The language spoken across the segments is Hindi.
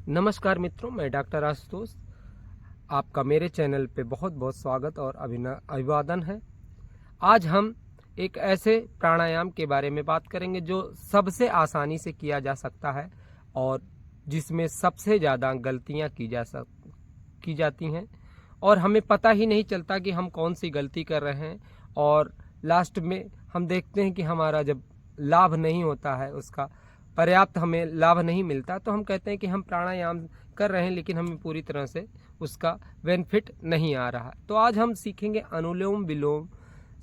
नमस्कार मित्रों, मैं डॉक्टर आशुतोष। आपका मेरे चैनल पे बहुत बहुत स्वागत और अभिवादन है। आज हम एक ऐसे प्राणायाम के बारे में बात करेंगे जो सबसे आसानी से किया जा सकता है और जिसमें सबसे ज़्यादा गलतियां की जाती हैं और हमें पता ही नहीं चलता कि हम कौन सी गलती कर रहे हैं। और लास्ट में हम देखते हैं कि हमारा जब लाभ नहीं होता है, उसका पर्याप्त हमें लाभ नहीं मिलता, तो हम कहते हैं कि हम प्राणायाम कर रहे हैं लेकिन हमें पूरी तरह से उसका बेनिफिट नहीं आ रहा। तो आज हम सीखेंगे अनुलोम विलोम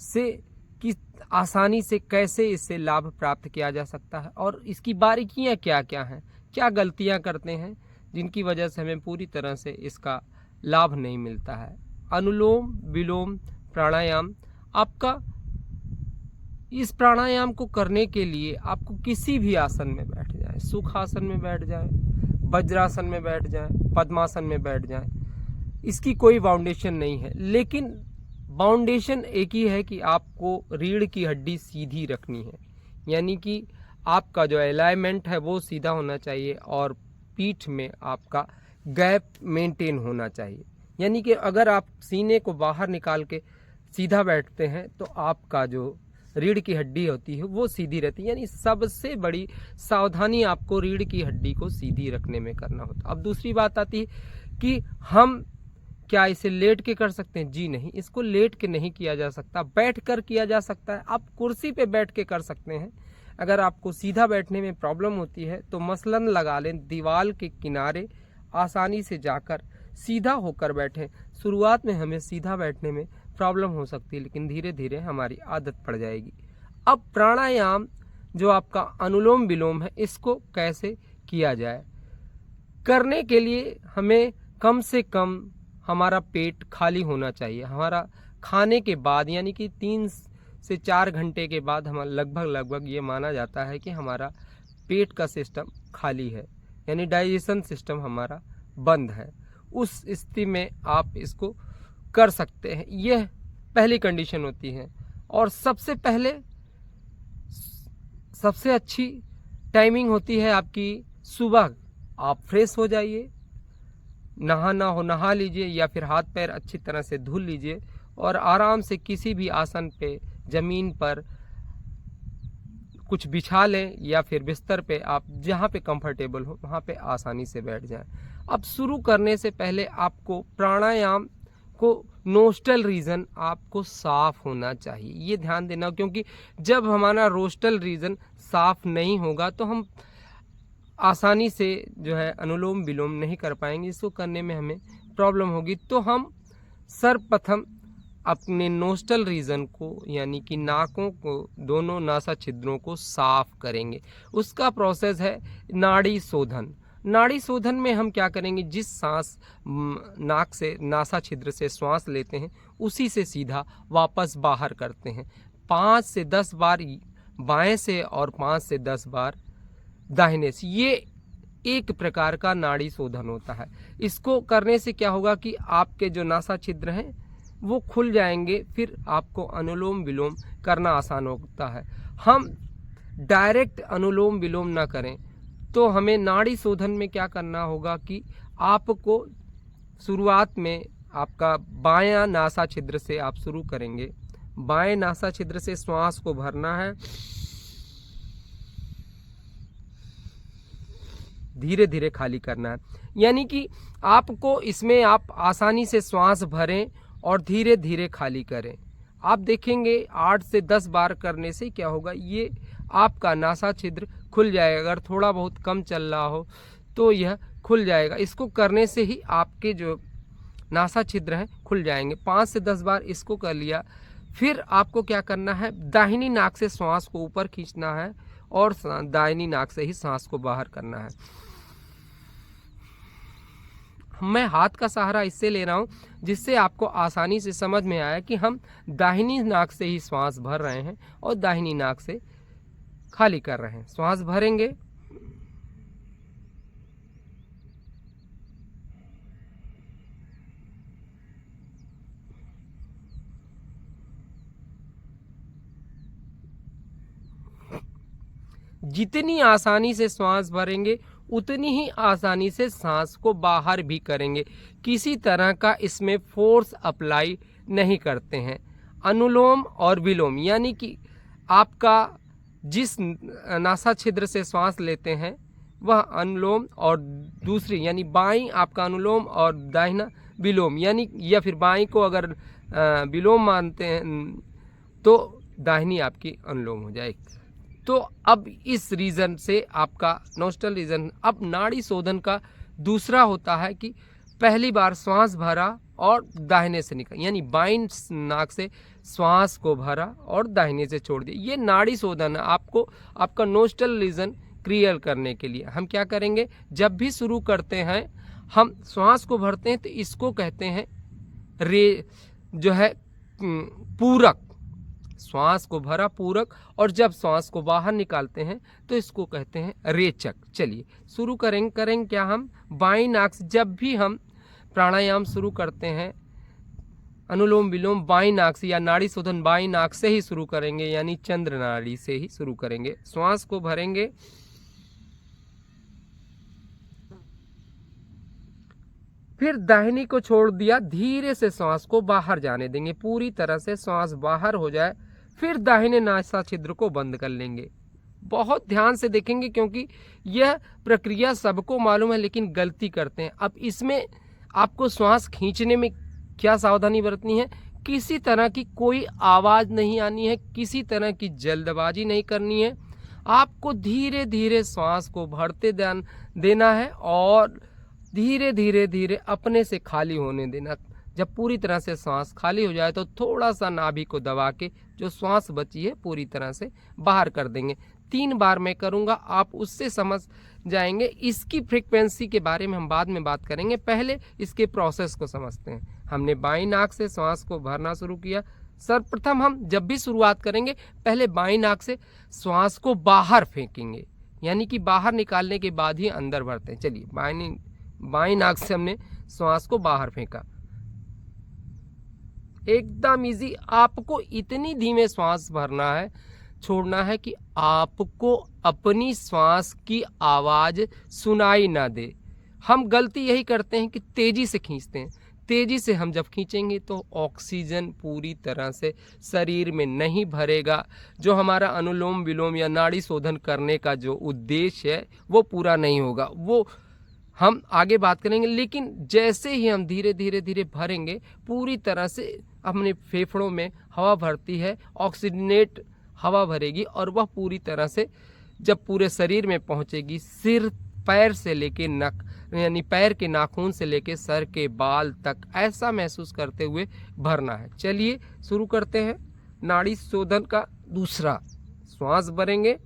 से किस आसानी से कैसे इससे लाभ प्राप्त किया जा सकता है और इसकी बारीकियां क्या क्या हैं, क्या गलतियां करते हैं जिनकी वजह से हमें पूरी तरह से इसका लाभ नहीं मिलता है। अनुलोम विलोम प्राणायाम आपका, इस प्राणायाम को करने के लिए आपको किसी भी आसन में बैठ जाए, सुखासन में बैठ जाए, वज्रासन में बैठ जाए, पद्मासन में बैठ जाए, इसकी कोई बाउंडेशन नहीं है। लेकिन बाउंडेशन एक ही है कि आपको रीढ़ की हड्डी सीधी रखनी है, यानी कि आपका जो अलाइनमेंट है वो सीधा होना चाहिए और पीठ में आपका गैप मेंटेन होना चाहिए। यानी कि अगर आप सीने को बाहर निकाल के सीधा बैठते हैं तो आपका जो रीढ़ की हड्डी होती है वो सीधी रहती है। यानी सबसे बड़ी सावधानी आपको रीढ़ की हड्डी को सीधी रखने में करना होता है। अब दूसरी बात आती है कि हम क्या इसे लेट के कर सकते हैं? जी नहीं, इसको लेट के नहीं किया जा सकता, बैठ कर किया जा सकता है। आप कुर्सी पे बैठ के कर सकते हैं। अगर आपको सीधा बैठने में प्रॉब्लम होती है तो मसलन लगा लें, दीवार के किनारे आसानी से जाकर सीधा होकर बैठें। शुरुआत में हमें सीधा बैठने में प्रॉब्लम हो सकती है लेकिन धीरे धीरे हमारी आदत पड़ जाएगी। अब प्राणायाम जो आपका अनुलोम विलोम है, इसको कैसे किया जाए? करने के लिए हमें कम से कम हमारा पेट खाली होना चाहिए। हमारा खाने के बाद यानी कि 3 से 4 घंटे के बाद हमारा लगभग ये माना जाता है कि हमारा पेट का सिस्टम खाली है, यानी डाइजेशन सिस्टम हमारा बंद है। उस स्थिति में आप इसको कर सकते हैं। यह पहली कंडीशन होती है। और सबसे अच्छी टाइमिंग होती है आपकी सुबह। आप फ्रेश हो जाइए, नहाना हो नहा लीजिए या फिर हाथ पैर अच्छी तरह से धुल लीजिए और आराम से किसी भी आसन पे, जमीन पर कुछ बिछा लें या फिर बिस्तर पे, आप जहाँ पे कंफर्टेबल हो वहाँ पे आसानी से बैठ जाएं। अब शुरू करने से पहले आपको प्राणायाम को नोस्टल रीजन आपको साफ होना चाहिए, ये ध्यान देना, क्योंकि जब हमारा रोस्टल रीजन साफ नहीं होगा तो हम आसानी से जो है अनुलोम विलोम नहीं कर पाएंगे। इसको करने में हमें प्रॉब्लम होगी। तो हम सर्वप्रथम अपने नोस्टल रीजन को यानी कि नाकों को, दोनों नासा छिद्रों को साफ करेंगे। उसका प्रोसेस है नाड़ी शोधन। नाड़ी शोधन में हम क्या करेंगे, जिस सांस नाक से, नासा छिद्र से श्वास लेते हैं उसी से सीधा वापस बाहर करते हैं। 5 से 10 बार बाएं से और 5 से 10 बार दाहिने से। ये एक प्रकार का नाड़ी शोधन होता है। इसको करने से क्या होगा कि आपके जो नासा छिद्र हैं वो खुल जाएंगे, फिर आपको अनुलोम विलोम करना आसान होता है। हम डायरेक्ट अनुलोम विलोम ना करें तो हमें नाड़ी शोधन में क्या करना होगा कि आपको शुरुआत में आपका बायां नासा छिद्र से आप शुरू करेंगे। बाएं नासा छिद्र से श्वास को भरना है, धीरे धीरे खाली करना है। यानी कि आपको इसमें आप आसानी से श्वास भरें और धीरे धीरे खाली करें। आप देखेंगे 8 से 10 बार करने से क्या होगा, ये आपका नासा छिद्र खुल जाएगा। अगर थोड़ा बहुत कम चल रहा हो तो यह खुल जाएगा। इसको करने से ही आपके जो नासा छिद्र हैं खुल जाएंगे। 5 से 10 बार इसको कर लिया, फिर आपको क्या करना है, दाहिनी नाक से श्वास को ऊपर खींचना है और दाहिनी नाक से ही सांस को बाहर करना है। मैं हाथ का सहारा इससे ले रहा हूँ जिससे आपको आसानी से समझ में आया कि हम दाहिनी नाक से ही श्वास भर रहे हैं और दाहिनी नाक से खाली कर रहे हैं। श्वास भरेंगे, जितनी आसानी से श्वास भरेंगे उतनी ही आसानी से सांस को बाहर भी करेंगे। किसी तरह का इसमें फोर्स अप्लाई नहीं करते हैं। अनुलोम और विलोम यानी कि आपका जिस नासा छिद्र से श्वास लेते हैं वह अनुलोम और दूसरी यानी बाईं आपका अनुलोम और दाहिना विलोम यानी, या फिर बाईं को अगर विलोम मानते हैं तो दाहिनी आपकी अनुलोम हो जाएगी। तो अब इस रीजन से आपका नोस्ट्रल रीजन। अब नाड़ी शोधन का दूसरा होता है कि पहली बार श्वास भरा और दाहिने से निकल, यानी बाईं नाक से श्वास को भरा और दाहिने से छोड़ दिया। ये नाड़ी शोधन है आपको आपका नोस्ट्रल रीजन क्लियर करने के लिए। हम क्या करेंगे, जब भी शुरू करते हैं हम श्वास को भरते हैं तो इसको कहते हैं जो है पूरक, श्वास को भरा पूरक, और जब श्वास को बाहर निकालते हैं तो इसको कहते हैं रेचक। चलिए शुरू करेंगे क्या हम बाईं नाक से। जब भी हम प्राणायाम शुरू करते हैं अनुलोम विलोम बाईं नाक से या नाड़ी शोधन बाईं नाक से ही शुरू करेंगे, यानी चंद्र नाड़ी से ही शुरू करेंगे। श्वास को भरेंगे, फिर दाहिनी को छोड़ दिया, धीरे से श्वास को बाहर जाने देंगे, पूरी तरह से श्वास बाहर हो जाए, फिर दाहिने नासा छिद्र को बंद कर लेंगे। बहुत ध्यान से देखेंगे क्योंकि यह प्रक्रिया सबको मालूम है लेकिन गलती करते हैं। अब इसमें आपको श्वास खींचने में क्या सावधानी बरतनी है, किसी तरह की कोई आवाज़ नहीं आनी है, किसी तरह की जल्दबाजी नहीं करनी है। आपको धीरे धीरे श्वास को भरते देना है और धीरे धीरे धीरे अपने से खाली होने देना। जब पूरी तरह से सांस खाली हो जाए तो थोड़ा सा नाभि को दबा के जो श्वास बची है पूरी तरह से बाहर कर देंगे। 3 बार मैं करूँगा, आप उससे समझ जाएंगे। इसकी फ्रीक्वेंसी के बारे में हम बाद में बात करेंगे, पहले इसके प्रोसेस को समझते हैं। हमने बाईं नाक से श्वास को भरना शुरू किया। सर्वप्रथम हम जब भी शुरुआत करेंगे पहले बाईं नाक से श्वास को बाहर फेंकेंगे, यानी कि बाहर निकालने के बाद ही अंदर भरते हैं। चलिए बाईं नाक से हमने श्वास को बाहर फेंका, एकदम इजी। आपको इतनी धीमे श्वास भरना है, छोड़ना है कि आपको अपनी श्वास की आवाज सुनाई ना दे। हम गलती यही करते हैं कि तेजी से खींचते हैं। तेजी से हम जब खींचेंगे तो ऑक्सीजन पूरी तरह से शरीर में नहीं भरेगा। जो हमारा अनुलोम विलोम या नाड़ी शोधन करने का जो उद्देश्य है वो पूरा नहीं होगा, वो हम आगे बात करेंगे। लेकिन जैसे ही हम धीरे धीरे धीरे भरेंगे पूरी तरह से अपने फेफड़ों में हवा भरती है, ऑक्सीजनेट हवा भरेगी और वह पूरी तरह से जब पूरे शरीर में पहुंचेगी, सिर पैर से लेके नक यानी पैर के नाखून से लेके सर के बाल तक ऐसा महसूस करते हुए भरना है। चलिए शुरू करते हैं नाड़ी शोधन का दूसरा। श्वास भरेंगे,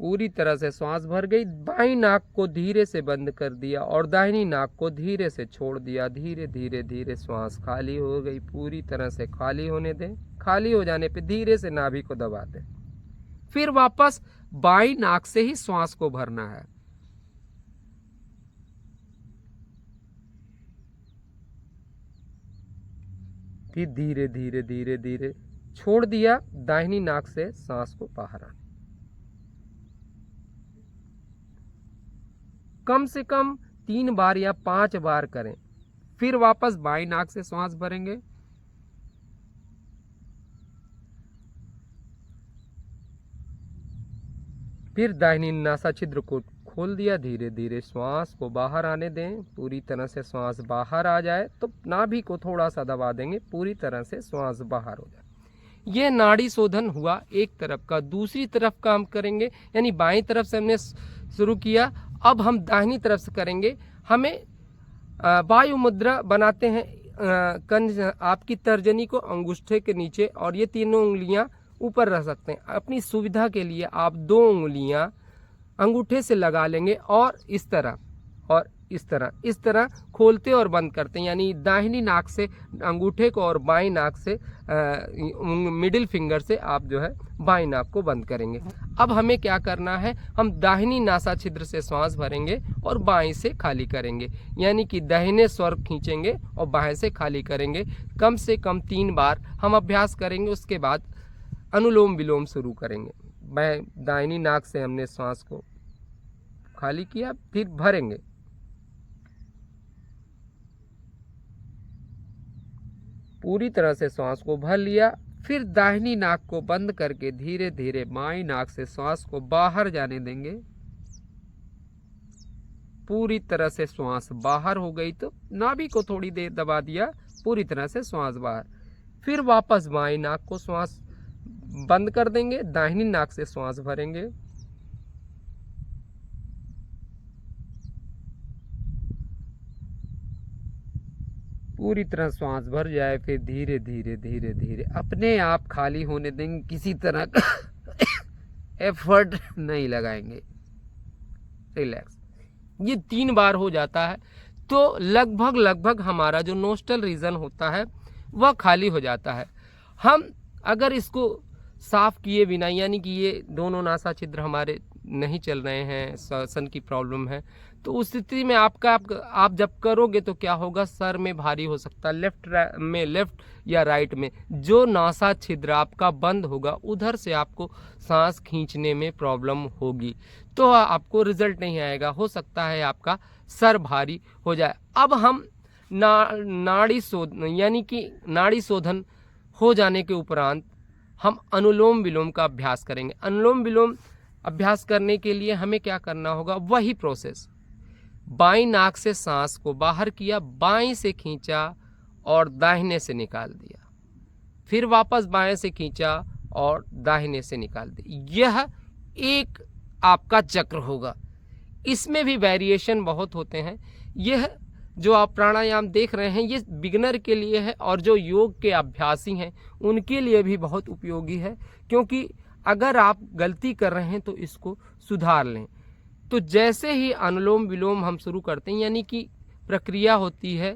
पूरी तरह से श्वास भर गई। बाईं नाक को धीरे से बंद कर दिया और दाहिनी नाक को धीरे से छोड़ दिया। धीरे धीरे धीरे श्वास खाली हो गई, पूरी तरह से खाली होने दें। खाली हो जाने पे धीरे से नाभि को दबा दें। फिर वापस बाईं नाक से ही श्वास को भरना है। फिर धीरे धीरे धीरे धीरे छोड़ दिया, दाहिनी नाक से सांस को बाहर आने। कम से कम 3 बार या 5 बार करें। फिर वापस बाईं नाक से श्वास भरेंगे, फिर दाहिनी नासा छिद्र को खोल दिया। धीरे धीरे श्वास को बाहर आने दें। पूरी तरह से श्वास बाहर आ जाए तो नाभि को थोड़ा सा दबा देंगे, पूरी तरह से श्वास बाहर हो जाए। यह नाड़ी शोधन हुआ एक तरफ का। दूसरी तरफ का हम करेंगे, यानी बाईं तरफ से हमने शुरू किया, अब हम दाहिनी तरफ से करेंगे। हमें वायु मुद्रा बनाते हैं। आपकी तर्जनी को अंगूठे के नीचे और ये तीनों उंगलियां ऊपर रख सकते हैं। अपनी सुविधा के लिए आप 2 उंगलियां अंगूठे से लगा लेंगे और इस तरह खोलते और बंद करते हैं, यानी दाहिनी नाक से अंगूठे को और बाईं नाक से मिडिल फिंगर से आप जो है बाईं नाक को बंद करेंगे। अब हमें क्या करना है, हम दाहिनी नासा छिद्र से श्वास भरेंगे और बाईं से खाली करेंगे, यानी कि दाहिने स्वर खींचेंगे और बाएं से खाली करेंगे। कम से कम 3 बार हम अभ्यास करेंगे। उसके बाद अनुलोम विलोम शुरू करेंगे। दाहिनी नाक से हमने सांस को खाली किया, फिर भरेंगे। पूरी तरह से सांस को भर लिया, फिर दाहिनी नाक को बंद करके धीरे धीरे बाईं नाक से सांस को बाहर जाने देंगे। पूरी तरह से श्वास बाहर हो गई तो नाभि को थोड़ी देर दबा दिया, पूरी तरह से श्वास बाहर। फिर वापस बाईं नाक को श्वास बंद कर देंगे, दाहिनी नाक से श्वास भरेंगे। पूरी तरह श्वास भर जाए, फिर धीरे धीरे धीरे धीरे अपने आप खाली होने देंगे। किसी तरह का एफर्ट नहीं लगाएंगे, रिलैक्स। ये 3 बार हो जाता है तो लगभग हमारा जो नोस्ट्रल रीजन होता है वह खाली हो जाता है। हम अगर इसको साफ किए बिना, यानी कि ये दोनों नासा छिद्र हमारे नहीं चल रहे हैं, श्वसन की प्रॉब्लम है, तो उस स्थिति में आप जब करोगे तो क्या होगा, सर में भारी हो सकता है। लेफ्ट या राइट में जो नासा छिद्र आपका बंद होगा उधर से आपको सांस खींचने में प्रॉब्लम होगी, तो आपको रिजल्ट नहीं आएगा। हो सकता है आपका सर भारी हो जाए। अब हम नाड़ी शोधन, यानी कि नाड़ी शोधन हो जाने के उपरांत हम अनुलोम विलोम का अभ्यास करेंगे। अनुलोम विलोम अभ्यास करने के लिए हमें क्या करना होगा, वही प्रोसेस। बाईं नाक से सांस को बाहर किया, बाईं से खींचा और दाहिने से निकाल दिया, फिर वापस बाएं से खींचा और दाहिने से निकाल दिया। यह एक आपका चक्र होगा। इसमें भी वेरिएशन बहुत होते हैं। यह जो आप प्राणायाम देख रहे हैं ये बिगिनर के लिए है, और जो योग के अभ्यासी हैं उनके लिए भी बहुत उपयोगी है, क्योंकि अगर आप गलती कर रहे हैं तो इसको सुधार लें। तो जैसे ही अनुलोम विलोम हम शुरू करते हैं, यानी कि प्रक्रिया होती है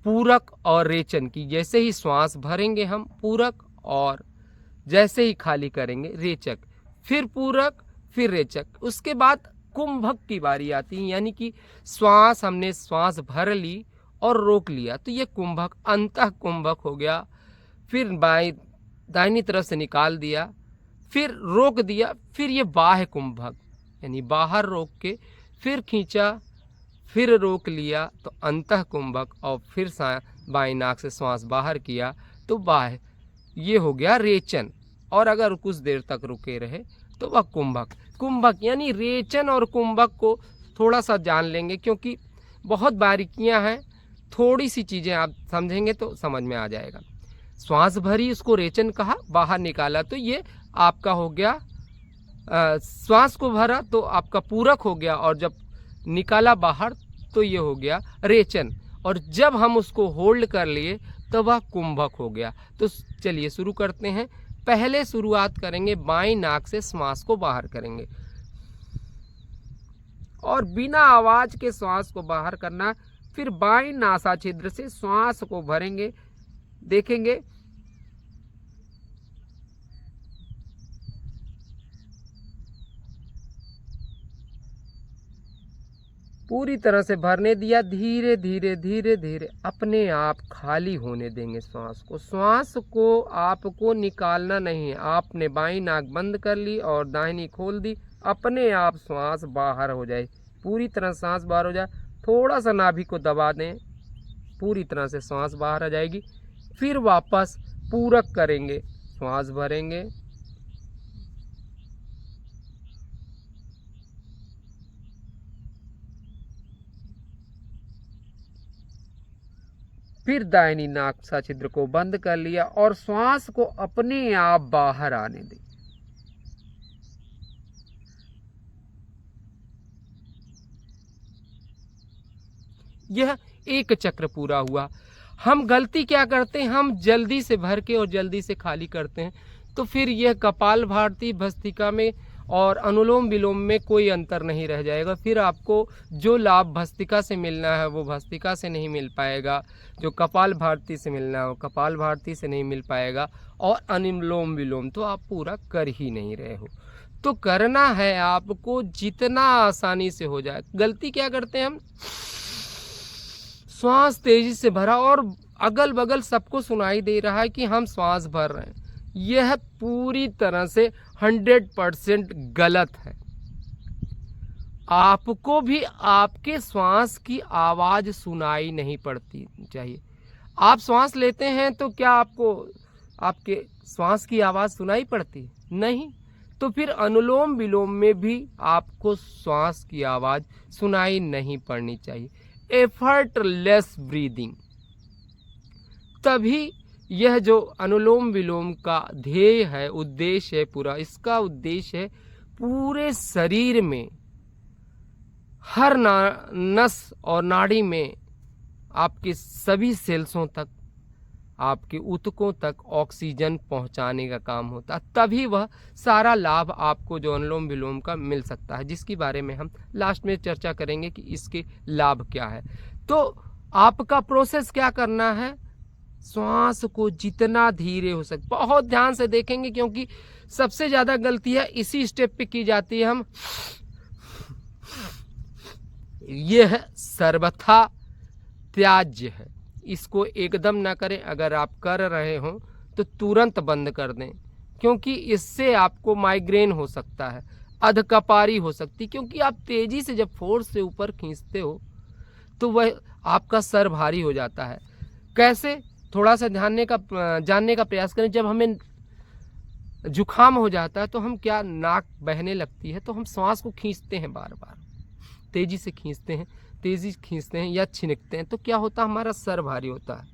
पूरक और रेचन की। जैसे ही श्वास भरेंगे हम पूरक, और जैसे ही खाली करेंगे रेचक, फिर पूरक फिर रेचक। उसके बाद कुंभक की बारी आती है, यानी कि हमने श्वास भर ली और रोक लिया तो ये कुंभक, अंतः कुंभक हो गया। फिर दाहिनी तरफ से निकाल दिया, फिर रोक दिया, फिर ये बाह्य कुंभक, यानी बाहर रोक के फिर खींचा, फिर रोक लिया तो अंतः कुंभक, और फिर बाईं नाक से श्वास बाहर किया तो बाह्य। ये हो गया रेचन। और अगर कुछ देर तक रुके रहे तो वह कुंभक यानी रेचन और कुंभक को थोड़ा सा जान लेंगे, क्योंकि बहुत बारीकियां हैं। थोड़ी सी चीज़ें आप समझेंगे तो समझ में आ जाएगा। श्वास भरी, उसको रेचन कहा, बाहर निकाला तो ये आपका हो गया। श्वास को भरा तो आपका पूरक हो गया, और जब निकाला बाहर तो ये हो गया रेचन, और जब हम उसको होल्ड कर लिए तो वह कुंभक हो गया। तो चलिए शुरू करते हैं। पहले शुरुआत करेंगे बाईं नाक से श्वास को बाहर करेंगे, और बिना आवाज के श्वास को बाहर करना। फिर बाईं नासा छिद्र से श्वास को भरेंगे, देखेंगे पूरी तरह से भरने दिया। धीरे धीरे धीरे धीरे अपने आप खाली होने देंगे श्वास को आपको निकालना नहीं है। आपने बाईं नाक बंद कर ली और दाहिनी खोल दी, अपने आप श्वास बाहर हो जाए, पूरी तरह सांस बाहर हो जाए। थोड़ा सा नाभि को दबा दें, पूरी तरह से श्वास बाहर आ जाएगी। फिर वापस पूरक करेंगे, श्वास भरेंगे, फिर दाहिनी नासा छिद्र को बंद कर लिया और श्वास को अपने आप बाहर आने दें। यह एक चक्र पूरा हुआ। हम गलती क्या करते हैं, हम जल्दी से भर के और जल्दी से खाली करते हैं, तो फिर यह कपालभाति, भस्त्रिका में और अनुलोम विलोम में कोई अंतर नहीं रह जाएगा। फिर आपको जो लाभ भस्त्रिका से मिलना है वो भस्त्रिका से नहीं मिल पाएगा, जो कपालभाति से मिलना है वो कपालभाति से नहीं मिल पाएगा, और अनुलोम विलोम तो आप पूरा कर ही नहीं रहे हो। तो करना है आपको जितना आसानी से हो जाए। गलती क्या करते हैं हम, श्वास तेजी से भरा और अगल बगल सबको सुनाई दे रहा है कि हम श्वास भर रहे हैं। यह पूरी तरह से 100% गलत है। आपको भी आपके श्वास की आवाज़ सुनाई नहीं पड़ती चाहिए। आप श्वास लेते हैं तो क्या आपको आपके श्वास की आवाज़ सुनाई पड़ती? नहीं। तो फिर अनुलोम विलोम में भी आपको श्वास की आवाज़ सुनाई नहीं पड़नी चाहिए। एफर्टलेस ब्रीदिंग, तभी यह जो अनुलोम विलोम का ध्येय है, उद्देश्य है पूरा, इसका उद्देश्य है पूरे शरीर में हर नस और नाड़ी में आपके सभी सेल्सों तक, आपके ऊतकों तक ऑक्सीजन पहुंचाने का काम होता है। तभी वह सारा लाभ आपको जो अनुलोम विलोम का मिल सकता है, जिसके बारे में हम लास्ट में चर्चा करेंगे कि इसके लाभ क्या है। तो आपका प्रोसेस क्या करना है, श्वास को जितना धीरे हो सके बहुत ध्यान से देखेंगे, क्योंकि सबसे ज़्यादा गलतियाँ इसी स्टेप पे की जाती है। हम यह सर्वथा त्याज्य है, इसको एकदम ना करें। अगर आप कर रहे हो तो तुरंत बंद कर दें, क्योंकि इससे आपको माइग्रेन हो सकता है, अधकपारी हो सकती, क्योंकि आप तेज़ी से जब फोर्स से ऊपर खींचते हो तो वह आपका सर भारी हो जाता है। कैसे, थोड़ा सा जानने का प्रयास करें। जब हमें जुखाम हो जाता है तो हम क्या, नाक बहने लगती है तो हम श्वास को खींचते हैं, बार बार तेज़ी से खींचते हैं या छिनकते हैं, तो क्या होता है, हमारा सर भारी होता है।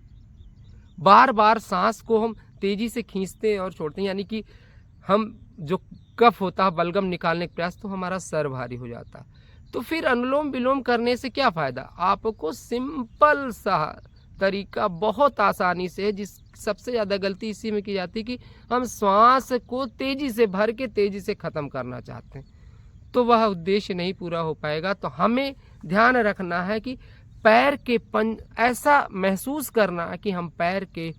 बार बार सांस को हम तेज़ी से खींचते हैं और छोड़ते हैं, यानी कि हम जो कफ होता है बलगम निकालने का प्रयास, तो हमारा सर भारी हो जाता है। तो फिर अनुलोम विलोम करने से क्या फ़ायदा, आपको सिंपल सा तरीका बहुत आसानी से है। जिस सबसे ज़्यादा गलती इसी में की जाती है कि हम श्वास को तेज़ी से भर के तेज़ी से ख़त्म करना चाहते हैं, तो वह उद्देश्य नहीं पूरा हो पाएगा। तो हमें ध्यान रखना है कि पैर के ऐसा महसूस करना है कि हम पैर के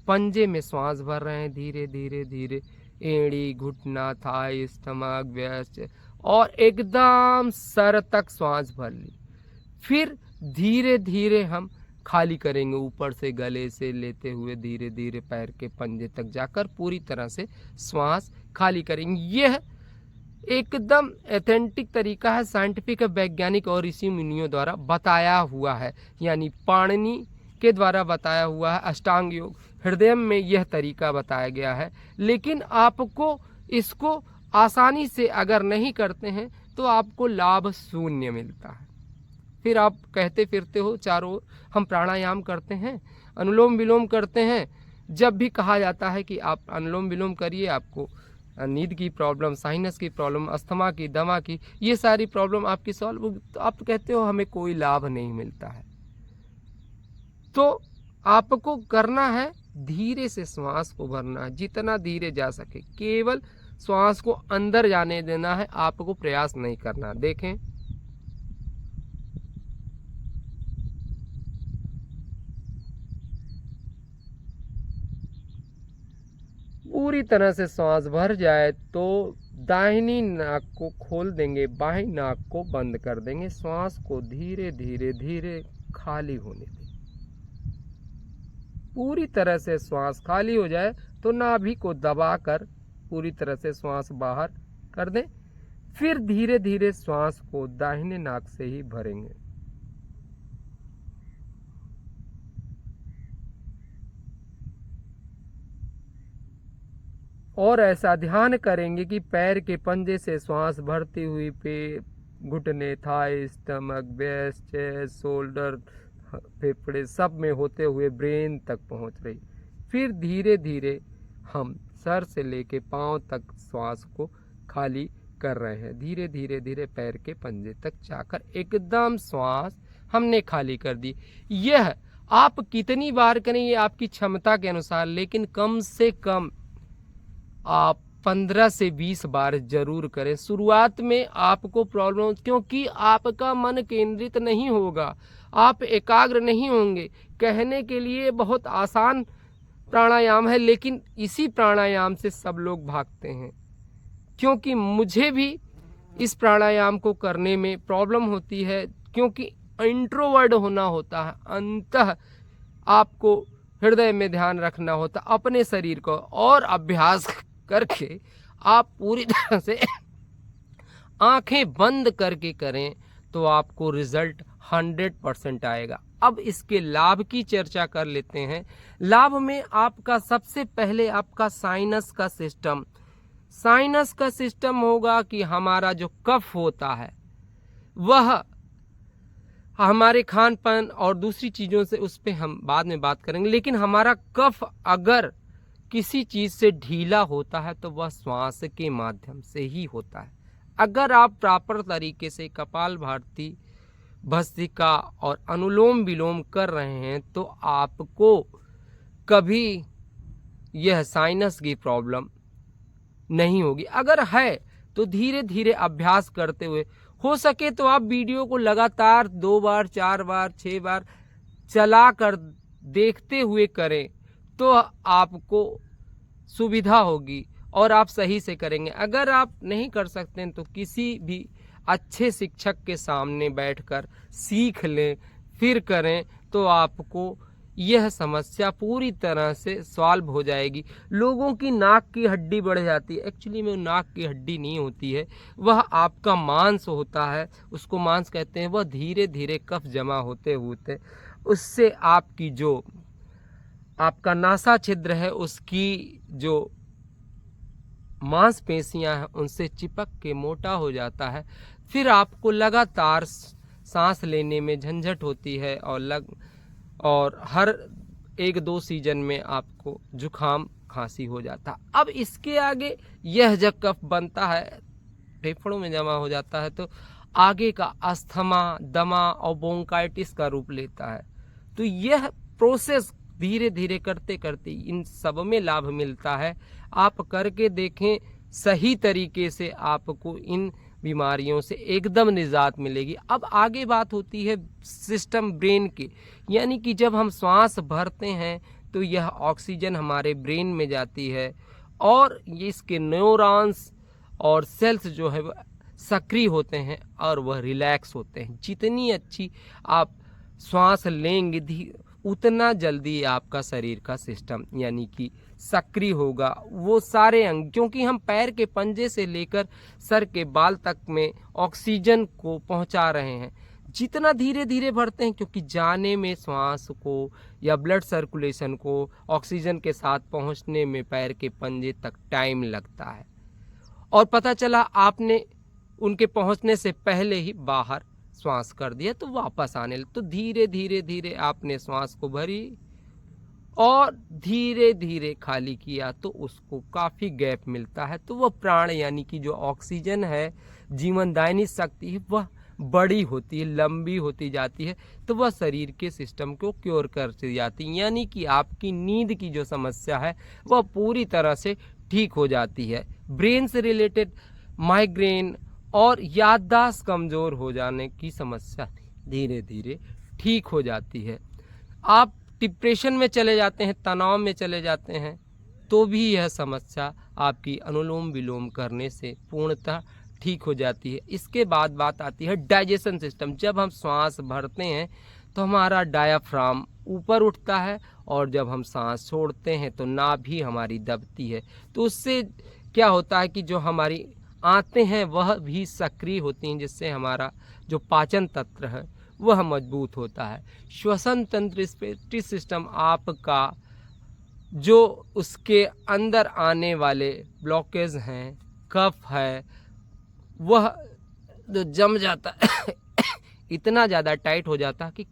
पंजे में श्वास भर रहे हैं, धीरे धीरे धीरे, एड़ी, घुटना, थाई, स्टमक, ब्रेस्ट, और एकदम सर तक श्वास भर ली। फिर धीरे धीरे हम खाली करेंगे, ऊपर से गले से लेते हुए धीरे धीरे पैर के पंजे तक जाकर पूरी तरह से श्वास खाली करेंगे। यह एकदम ऑथेंटिक तरीका है, साइंटिफिक, वैज्ञानिक और ऋषि मुनियों द्वारा बताया हुआ है, यानी पाणिनि के द्वारा बताया हुआ है। अष्टांग योग हृदय में यह तरीका बताया गया है। लेकिन आपको इसको आसानी से अगर नहीं करते हैं तो आपको लाभ शून्य मिलता है। फिर आप कहते फिरते हो चारों ओर, हम प्राणायाम करते हैं, अनुलोम विलोम करते हैं। जब भी कहा जाता है कि आप अनुलोम विलोम करिए, आपको नींद की प्रॉब्लम, साइनस की प्रॉब्लम, अस्थमा की, दमा की, ये सारी प्रॉब्लम आपकी सॉल्व होगी, तो आप कहते हो हमें कोई लाभ नहीं मिलता है। तो आपको करना है धीरे से श्वास को भरना है, जितना धीरे जा सके, केवल श्वास को अंदर जाने देना है, आपको प्रयास नहीं करना। देखें, पूरी तरह से सांस भर जाए तो दाहिनी नाक को खोल देंगे, बाईं नाक को बंद कर देंगे। श्वास को धीरे धीरे धीरे खाली होने दें। पूरी तरह से श्वास खाली हो जाए तो नाभि को दबाकर पूरी तरह से श्वास बाहर कर दें। फिर धीरे धीरे श्वास को दाहिने नाक से ही भरेंगे। और ऐसा ध्यान करेंगे कि पैर के पंजे से श्वास भरती हुई पे घुटने, thigh, stomach, breast, chest, shoulder, फेफड़े सब में होते हुए ब्रेन तक पहुंच रही। फिर धीरे धीरे हम सर से लेके पांव तक श्वास को खाली कर रहे हैं। धीरे धीरे धीरे पैर के पंजे तक जाकर एकदम श्वास हमने खाली कर दी। यह आप कितनी बार करें ये आपकी क्षमता के अनुसार, लेकिन कम से कम आप 15 से 20 बार जरूर करें। शुरुआत में आपको प्रॉब्लम, क्योंकि आपका मन केंद्रित नहीं होगा, आप एकाग्र नहीं होंगे। कहने के लिए बहुत आसान प्राणायाम है, लेकिन इसी प्राणायाम से सब लोग भागते हैं। क्योंकि मुझे भी इस प्राणायाम को करने में प्रॉब्लम होती है, क्योंकि इंट्रोवर्ट होना होता है। अंततः आपको हृदय में ध्यान रखना होता, अपने शरीर को और अभ्यास करके आप पूरी तरह से आंखें बंद करके करें तो आपको रिजल्ट 100% आएगा। अब इसके लाभ की चर्चा कर लेते हैं। लाभ में आपका सबसे पहले आपका साइनस का सिस्टम होगा कि हमारा जो कफ होता है वह हमारे खान पान और दूसरी चीज़ों से, उस पर हम बाद में बात करेंगे, लेकिन हमारा कफ अगर किसी चीज़ से ढीला होता है तो वह श्वास के माध्यम से ही होता है। अगर आप प्रॉपर तरीके से कपालभाति, भस्त्रिका और अनुलोम विलोम कर रहे हैं तो आपको कभी यह साइनस की प्रॉब्लम नहीं होगी। अगर है तो धीरे धीरे अभ्यास करते हुए, हो सके तो आप वीडियो को लगातार 2 बार, 4 बार, 6 बार चला कर देखते हुए करें तो आपको सुविधा होगी और आप सही से करेंगे। अगर आप नहीं कर सकते हैं तो किसी भी अच्छे शिक्षक के सामने बैठकर सीख लें, फिर करें तो आपको यह समस्या पूरी तरह से सॉल्व हो जाएगी। लोगों की नाक की हड्डी बढ़ जाती है, एक्चुअली में नाक की हड्डी नहीं होती है, वह आपका मांस होता है, उसको मांस कहते हैं। वह धीरे धीरे कफ जमा होते होते उससे आपकी जो आपका नासा छिद्र है उसकी जो मांसपेशियां हैं उनसे चिपक के मोटा हो जाता है। फिर आपको लगातार सांस लेने में झंझट होती है और हर 1-2 सीजन में आपको जुखाम खांसी हो जाता। अब इसके आगे यह जब कफ बनता है, फेफड़ों में जमा हो जाता है तो आगे का अस्थमा, दमा और ब्रोंकाइटिस का रूप लेता है। तो यह प्रोसेस धीरे धीरे करते करते इन सब में लाभ मिलता है। आप करके देखें, सही तरीके से आपको इन बीमारियों से एकदम निजात मिलेगी। अब आगे बात होती है सिस्टम ब्रेन की, यानी कि जब हम श्वास भरते हैं तो यह ऑक्सीजन हमारे ब्रेन में जाती है और ये इसके न्यूरॉन्स और सेल्स जो है सक्रिय होते हैं और वह रिलैक्स होते हैं। जितनी अच्छी आप श्वास लेंगे उतना जल्दी आपका शरीर का सिस्टम यानी कि सक्रिय होगा, वो सारे अंग, क्योंकि हम पैर के पंजे से लेकर सर के बाल तक में ऑक्सीजन को पहुंचा रहे हैं। जितना धीरे धीरे भरते हैं, क्योंकि जाने में श्वास को या ब्लड सर्कुलेशन को ऑक्सीजन के साथ पहुंचने में पैर के पंजे तक टाइम लगता है, और पता चला आपने उनके पहुंचने से पहले ही बाहर श्वास कर दिया तो वापस आने लगे। तो धीरे धीरे धीरे आपने श्वास को भरी और धीरे धीरे खाली किया तो उसको काफ़ी गैप मिलता है। तो वह प्राण यानी कि जो ऑक्सीजन है, जीवनदायिनी शक्ति है, वह बड़ी होती है, लंबी होती जाती है, तो वह शरीर के सिस्टम को क्योर करती जाती है। यानी कि आपकी नींद की जो समस्या है वह पूरी तरह से ठीक हो जाती है। ब्रेन से रिलेटेड माइग्रेन और याददाश्त कमज़ोर हो जाने की समस्या धीरे धीरे ठीक हो जाती है। आप डिप्रेशन में चले जाते हैं, तनाव में चले जाते हैं, तो भी यह समस्या आपकी अनुलोम विलोम करने से पूर्णतः ठीक हो जाती है। इसके बाद बात आती है डाइजेशन सिस्टम। जब हम सांस भरते हैं तो हमारा डायाफ्राम ऊपर उठता है और जब हम सांस छोड़ते हैं तो नाभि हमारी दबती है। तो उससे क्या होता है कि जो हमारी आंतें हैं वह भी सक्रिय होती हैं, जिससे हमारा जो पाचन तंत्र है वह मजबूत होता है। श्वसन तंत्र, रेस्पिरेटरी सिस्टम आपका जो उसके अंदर आने वाले ब्लॉकेज हैं, कफ है, वह जो जम जाता है इतना ज़्यादा टाइट हो जाता है कि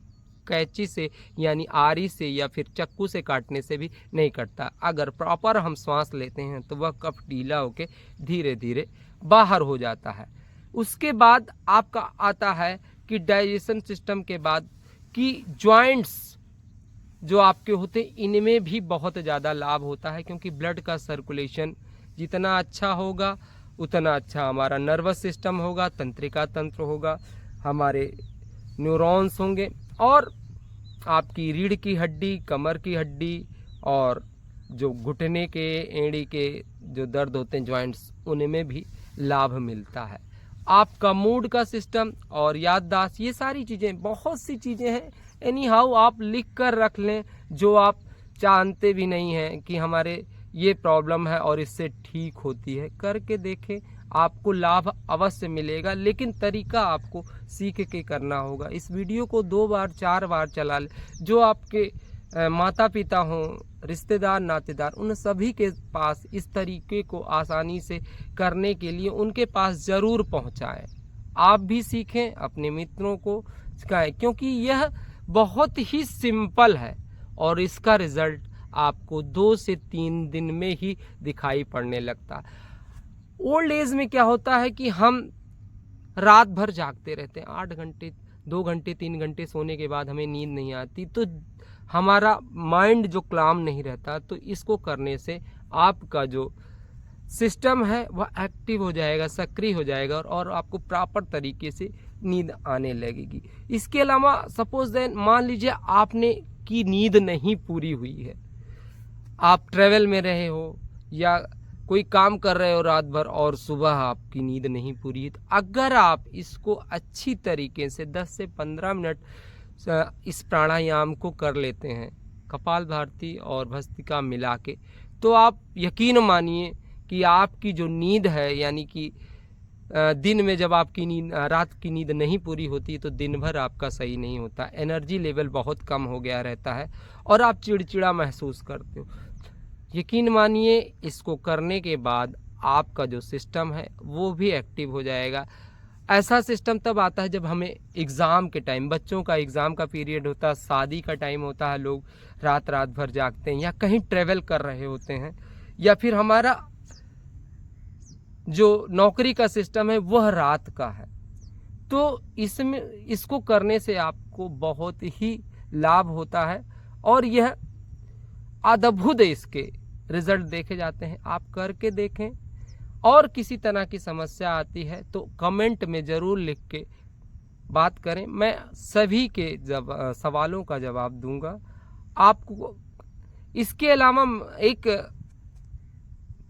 कैंची से यानी आरी से या फिर चक्कू से काटने से भी नहीं कटता। अगर प्रॉपर हम सांस लेते हैं तो वह कफ ढीला होकर धीरे धीरे बाहर हो जाता है। उसके बाद आपका आता है कि डाइजेशन सिस्टम के बाद कि जॉइंट्स जो आपके होते हैं इनमें भी बहुत ज़्यादा लाभ होता है, क्योंकि ब्लड का सर्कुलेशन जितना अच्छा होगा उतना अच्छा हमारा नर्वस सिस्टम होगा, तंत्रिका तंत्र होगा, हमारे न्यूरॉन्स होंगे और आपकी रीढ़ की हड्डी, कमर की हड्डी और जो घुटने के, एड़ी के जो दर्द होते हैं जॉइंट्स, उनमें भी लाभ मिलता है। आपका मूड का सिस्टम और याददाश्त, ये सारी चीज़ें, बहुत सी चीज़ें हैं। एनी हाउ आप लिख कर रख लें जो आप जानते भी नहीं हैं कि हमारे ये प्रॉब्लम है और इससे ठीक होती है। करके देखें, आपको लाभ अवश्य मिलेगा, लेकिन तरीका आपको सीख के करना होगा। इस वीडियो को 2 बार 4 बार चला ले। जो आपके माता पिता हों, रिश्तेदार नातेदार, उन सभी के पास इस तरीके को आसानी से करने के लिए उनके पास ज़रूर पहुंचाएं। आप भी सीखें, अपने मित्रों को सिखाएं, क्योंकि यह बहुत ही सिंपल है और इसका रिजल्ट आपको 2 से 3 दिन में ही दिखाई पड़ने लगता है। ओल्ड एज में क्या होता है कि हम रात भर जागते रहते हैं, 8 घंटे 2 घंटे 3 घंटे सोने के बाद हमें नींद नहीं आती, तो हमारा माइंड जो क्लाम नहीं रहता। तो इसको करने से आपका जो सिस्टम है वह एक्टिव हो जाएगा, सक्रिय हो जाएगा और आपको प्रॉपर तरीके से नींद आने लगेगी। इसके अलावा सपोज देन मान लीजिए आपने की नींद नहीं पूरी हुई है, आप ट्रैवल में रहे हो या कोई काम कर रहे हो रात भर और सुबह आपकी नींद नहीं पूरी है, तो अगर आप इसको अच्छी तरीके से 10 से 15 मिनट इस प्राणायाम को कर लेते हैं, कपालभाति और भस्त्रिका मिला के, तो आप यकीन मानिए कि आपकी जो नींद है, यानी कि दिन में जब आपकी नींद, रात की नींद नहीं पूरी होती तो दिन भर आपका सही नहीं होता, एनर्जी लेवल बहुत कम हो गया रहता है और आप चिड़चिड़ा महसूस करते हो। यकीन मानिए इसको करने के बाद आपका जो सिस्टम है वो भी एक्टिव हो जाएगा। ऐसा सिस्टम तब आता है जब हमें एग्ज़ाम के टाइम, बच्चों का एग्ज़ाम का पीरियड होता है, शादी का टाइम होता है, लोग रात रात भर जागते हैं या कहीं ट्रैवल कर रहे होते हैं, या फिर हमारा जो नौकरी का सिस्टम है वह रात का है। तो इसमें इसको करने से आपको बहुत ही लाभ होता है और यह अद्भुत इसके रिजल्ट देखे जाते हैं। आप करके देखें, और किसी तरह की समस्या आती है तो कमेंट में ज़रूर लिख के बात करें, मैं सभी के सवालों का जवाब दूंगा आपको। इसके अलावा एक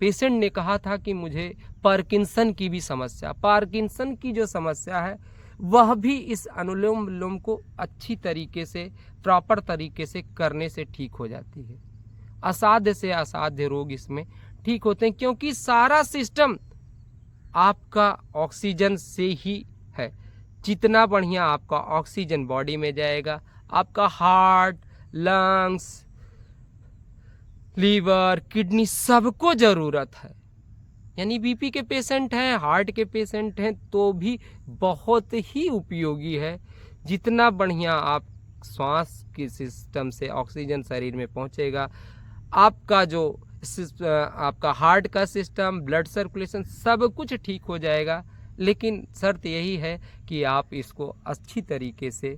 पेशेंट ने कहा था कि मुझे पार्किंसन की भी समस्या, पार्किंसन की जो समस्या है वह भी इस अनुलोम विलोम को अच्छी तरीके से, प्रॉपर तरीके से करने से ठीक हो जाती है। असाध्य से असाध्य रोग इसमें ठीक होते हैं, क्योंकि सारा सिस्टम आपका ऑक्सीजन से ही है। जितना बढ़िया आपका ऑक्सीजन बॉडी में जाएगा, आपका हार्ट, लंग्स, लीवर, किडनी सबको ज़रूरत है। यानी बीपी के पेशेंट हैं, हार्ट के पेशेंट हैं तो भी बहुत ही उपयोगी है। जितना बढ़िया आप श्वास के सिस्टम से ऑक्सीजन शरीर में पहुंचेगा, आपका जो आपका हार्ट का सिस्टम, ब्लड सर्कुलेशन सब कुछ ठीक हो जाएगा। लेकिन शर्त यही है कि आप इसको अच्छी तरीके से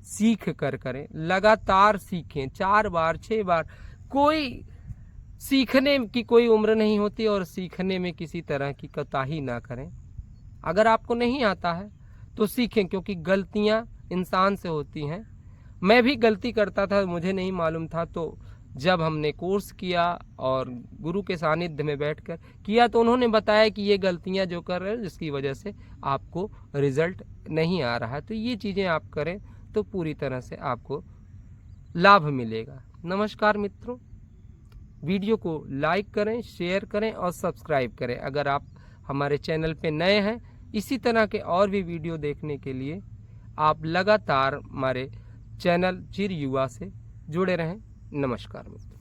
सीख कर करें, लगातार सीखें, 4 बार 6 बार। कोई सीखने की कोई उम्र नहीं होती और सीखने में किसी तरह की कोताही ना करें। अगर आपको नहीं आता है तो सीखें, क्योंकि गलतियां इंसान से होती हैं। मैं भी गलती करता था, मुझे नहीं मालूम था, तो जब हमने कोर्स किया और गुरु के सानिध्य में बैठकर किया तो उन्होंने बताया कि ये गलतियां जो कर रहे हो जिसकी वजह से आपको रिजल्ट नहीं आ रहा है, तो ये चीज़ें आप करें तो पूरी तरह से आपको लाभ मिलेगा। नमस्कार मित्रों, वीडियो को लाइक करें, शेयर करें और सब्सक्राइब करें। अगर आप हमारे चैनल पे नए हैं, इसी तरह के और भी वीडियो देखने के लिए आप लगातार हमारे चैनल चिर युवा से जुड़े रहें। नमस्कार मित्रों।